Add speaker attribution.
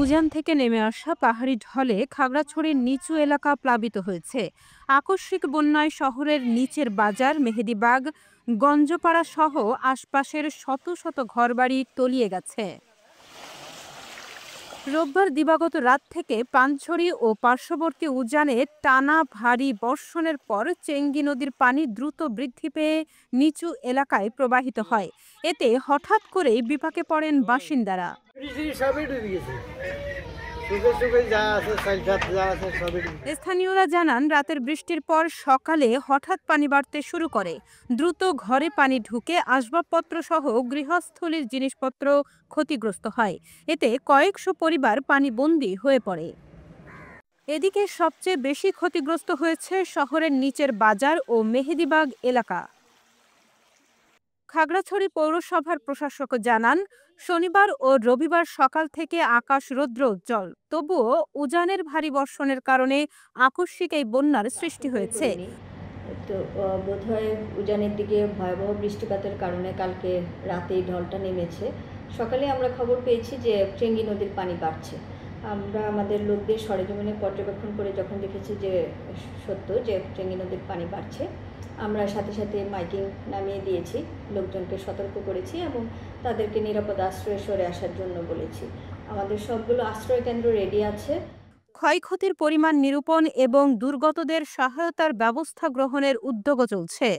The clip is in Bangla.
Speaker 1: উজান থেকে নেমে আসা পাহাড়ি ঢলে খাগড়াছড়ির নিচু এলাকা প্লাবিত হয়েছে। আকস্মিক বন্যায় শহরের নিচের বাজার, মেহেদীবাগ, গঞ্জপাড়া সহ আশপাশের শত শত ঘরবাড়ি তলিয়ে গেছে। রোববার দিবাগত রাত থেকে পানছড়ি ও পার্শ্ববর্তী উজানে টানা ভারী বর্ষণের পর চেঙ্গি নদীর পানি দ্রুত বৃদ্ধি পেয়ে নিচু এলাকায় প্রবাহিত হয়। এতে হঠাৎ করেই বিপাকে পড়েন বাসিন্দারা। স্থানীয়রা জানান, রাতের বৃষ্টির পর সকালে হঠাৎ পানি বাড়তে শুরু করে। দ্রুত ঘরে পানি ঢুকে আসবাবপত্র সহ গৃহস্থলীর জিনিসপত্র ক্ষতিগ্রস্ত হয়। এতে কয়েকশো পরিবার পানিবন্দী হয়ে পড়ে। এদিকে সবচেয়ে বেশি ক্ষতিগ্রস্ত হয়েছে শহরের নিচের বাজার ও মেহেদীবাগ এলাকা। খাগড়াছড়ি পৌরসভার প্রশাসক জানান, শনিবার ও রবিবার সকাল থেকে আকাশ রৌদ্রোজ্জ্বল। তবুও উজানের ভারী বর্ষণের কারণে আকস্মিক এই বন্যার সৃষ্টি হয়েছে।
Speaker 2: তো বোধহয় উজানের দিকে ভয়াবহ বৃষ্টিপাতের কারণে কালকে রাতেই ঢলটা নেমেছে। সকালে আমরা খবর পেয়েছি যে চেঙ্গি নদীর পানি বাড়ছে। আমরা আমাদের লোকদের সরেজমিনে পর্যবেক্ষণ করে যখন দেখেছি যে সত্য যে চেঙ্গি নদীর পানি বাড়ছে, আমরা সাথে সাথে মাইকিং নামিয়ে দিয়েছি, লোকজনকে সতর্ক করেছি এবং তাদেরকে নিরাপদ আশ্রয়ে সরে আসার জন্য বলেছি। আমাদের সবগুলো আশ্রয় কেন্দ্র রেডি আছে।
Speaker 1: ক্ষয়ক্ষতির পরিমাণ নিরূপণ এবং দুর্গতদের সহায়তার ব্যবস্থা গ্রহণের উদ্যোগও চলছে।